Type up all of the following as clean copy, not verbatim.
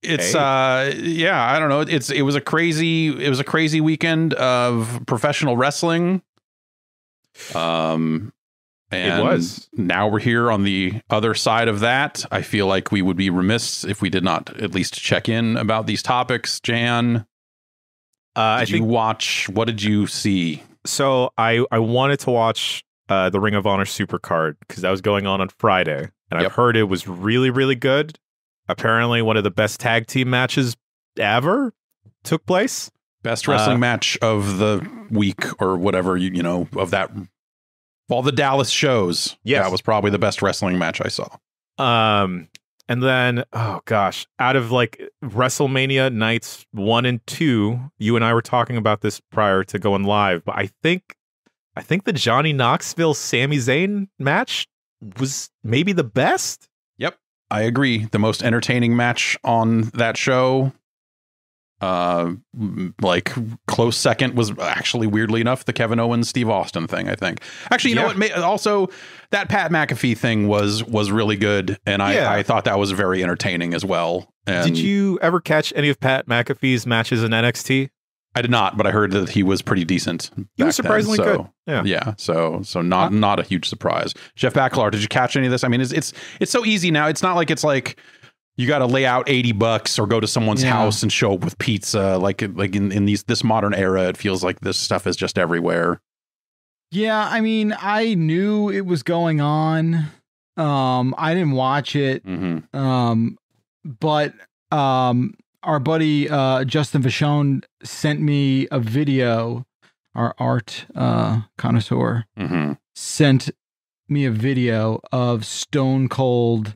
It's yeah, I don't know. It was a crazy weekend of professional wrestling. And it was. Now we're here on the other side of that. I feel like we would be remiss if we did not at least check in about these topics. Jan, did you watch? What did you see? So I wanted to watch the Ring of Honor Supercard because that was going on Friday, and I've heard it was really, really good. Apparently, one of the best tag team matches ever took place. Best wrestling match of the week, or whatever you know of that. All the Dallas shows. Yes. That was probably the best wrestling match I saw. And then, oh gosh, out of like WrestleMania nights 1 and 2, you and I were talking about this prior to going live, but I think the Johnny Knoxville Sami Zayn match was maybe the best. Yep, I agree. The most entertaining match on that show. Like close second was actually, weirdly enough, the Kevin Owens Steve Austin thing. I think actually, you know what? Also, that Pat McAfee thing was really good, and I thought that was very entertaining as well. And did you ever catch any of Pat McAfee's matches in NXT? I did not, but I heard that he was pretty decent. He was surprisingly good. Yeah. So not a huge surprise. Jeff Baclar, did you catch any of this? I mean, it's so easy now. It's not like it's like you got to lay out $80 or go to someone's house and show up with pizza. Like in this modern era, it feels like this stuff is just everywhere. Yeah, I mean, I knew it was going on. I didn't watch it. But our buddy Justin Vachon sent me a video. Our art connoisseur sent me a video of Stone Cold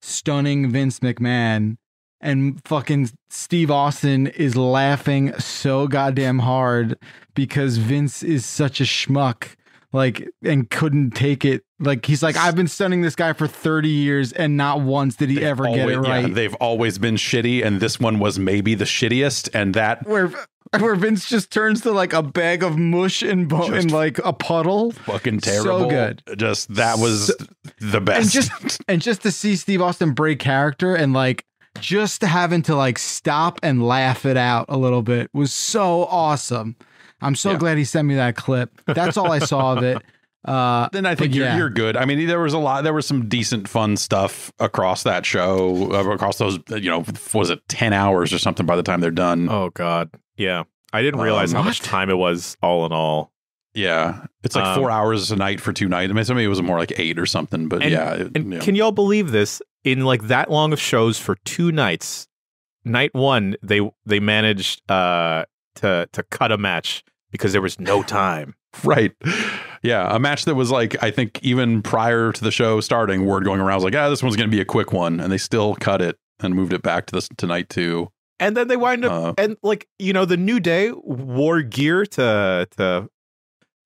stunning Vince McMahon, and fucking Steve Austin is laughing so goddamn hard because Vince is such a schmuck, like, and couldn't take it. Like, he's like, I've been stunning this guy for 30 years and not once did he ever get it right. Yeah, they've always been shitty, and this one was maybe the shittiest, and that where Vince just turns to like a bag of mush and like a puddle. Fucking terrible. So good. Just that was the best. And just to see Steve Austin break character and like just having to like stop and laugh it out a little bit was so awesome. I'm so glad he sent me that clip. That's all I saw of it. Then I think you're good. I mean, there was some decent fun stuff across that show, across those, you know, was it 10 hours or something by the time they're done? Oh God. Yeah. I didn't realize how much time it was all in all. Yeah. It's like 4 hours a night for 2 nights. I mean, maybe it was more like 8 or something, but Can y'all believe this? In like that long of shows for 2 nights, night 1, they managed to cut a match because there was no time. Right. Yeah. A match that was like, I think even prior to the show starting, word going around was like, this one's going to be a quick one. And they still cut it and moved it back to night 2. And then they wind up, and like, you know, the New Day wore gear to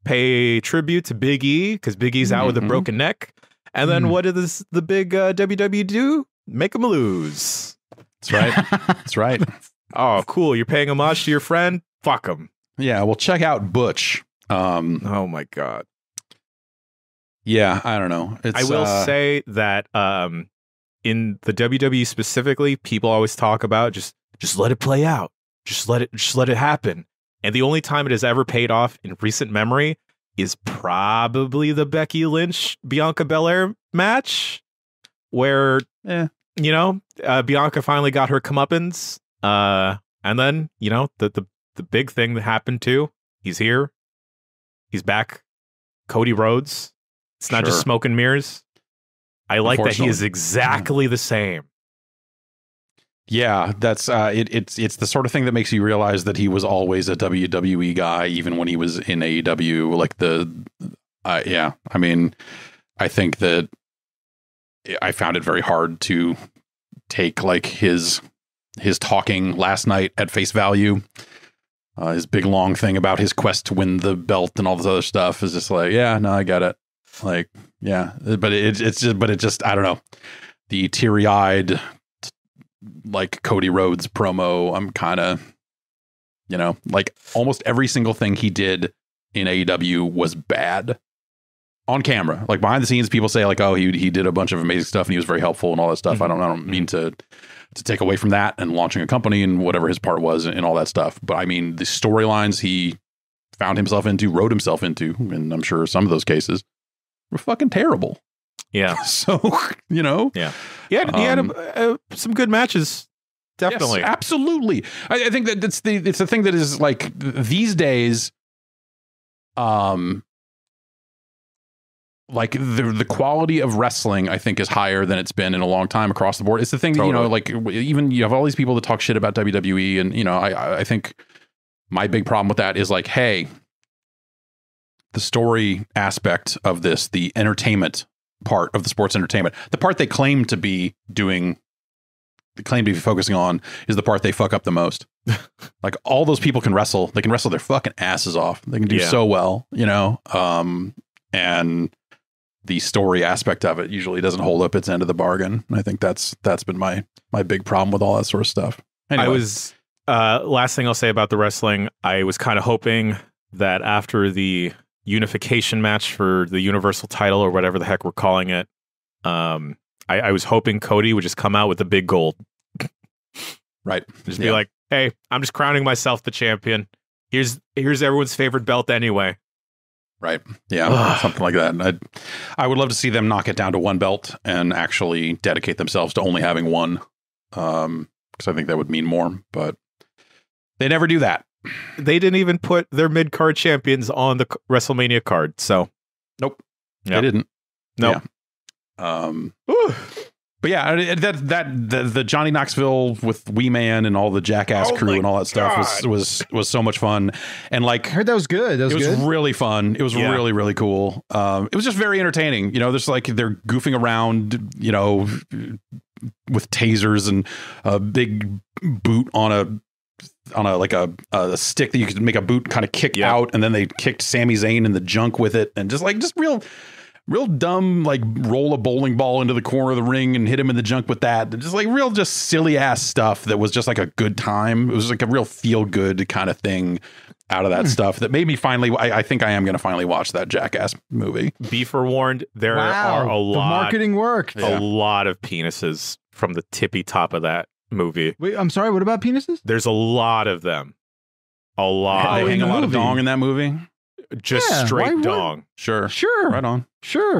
pay tribute to Big E because Big E's out with a broken neck. And then what does the big WWE do? Make him lose. That's right. That's right. Oh, cool. You're paying homage to your friend? Fuck him. Yeah. Well, check out Butch. Oh my God. Yeah. I don't know. I will say that in the WWE specifically, people always talk about just let it play out. Just let it happen. And the only time it has ever paid off in recent memory is probably the Becky Lynch Bianca Belair match, where you know, Bianca finally got her comeuppance. And then, you know, the big thing that happened too. He's here. He's back. Cody Rhodes. It's not just smoke and mirrors. I like that he is exactly the same. Yeah, that's it's the sort of thing that makes you realize that he was always a WWE guy, even when he was in AEW. Like I mean, I think that I found it very hard to take like his talking last night at face value. His big long thing about his quest to win the belt and all this other stuff is just like, yeah, no, I get it. Like, yeah, but it just I don't know, the teary-eyed like Cody Rhodes promo. I'm kind of, you know, like almost every single thing he did in AEW was bad. on camera. Like behind the scenes, people say like, oh, he did a bunch of amazing stuff and he was very helpful and all that stuff. I don't mean to take away from that and launching a company and whatever his part was and all that stuff. But I mean, the storylines he found himself into, wrote himself into, and I'm sure some of those cases were fucking terrible. Yeah. So, you know. Yeah. He had some good matches. Definitely. Yes, absolutely. I think that it's the thing that is like these days, like the quality of wrestling, I think, is higher than it's been in a long time across the board. It's the thing that, you know, like even you have all these people that talk shit about WWE. And, you know, I think my big problem with that is like, hey, the story aspect of this, the entertainment part of the sports entertainment, the part they claim to be focusing on is the part they fuck up the most. Like all those people can wrestle. They can wrestle their fucking asses off. They can do so well, you know? And the story aspect of it usually doesn't hold up its end of the bargain. And I think that's been my big problem with all that sort of stuff. Anyway. Last thing I'll say about the wrestling, I was kind of hoping that after the unification match for the Universal title or whatever the heck we're calling it, I was hoping Cody would just come out with the big gold. Right. Just be like, hey, I'm just crowning myself the champion. Here's everyone's favorite belt anyway. Right. Yeah. Something like that. I would love to see them knock it down to one belt and actually dedicate themselves to only having one. Because I think that would mean more, but they never do that. They didn't even put their mid-card champions on the WrestleMania card. So, nope. They didn't. Nope. Yeah. But yeah, the Johnny Knoxville with Wee Man and all the Jackass crew and all that stuff was so much fun. And like, I heard that was good. It was really fun. It was really, really cool. It was just very entertaining. You know, there's like they're goofing around, you know, with tasers and a big boot on a stick that you could make a boot kind of kick out. And then they kicked Sami Zayn in the junk with it. And just real dumb, like roll a bowling ball into the corner of the ring and hit him in the junk with that. Just silly ass stuff that was just like a good time. It was like a real feel good kind of thing out of that stuff that made me finally, I think I am going to finally watch that Jackass movie. Be forewarned, there are a lot. The marketing worked. A lot of penises from the tippy top of that movie. Wait, I'm sorry, what about penises? There's a lot of them. A lot. They hang a lot of dong in that movie. Just straight dong. Sure. Right on. Sure.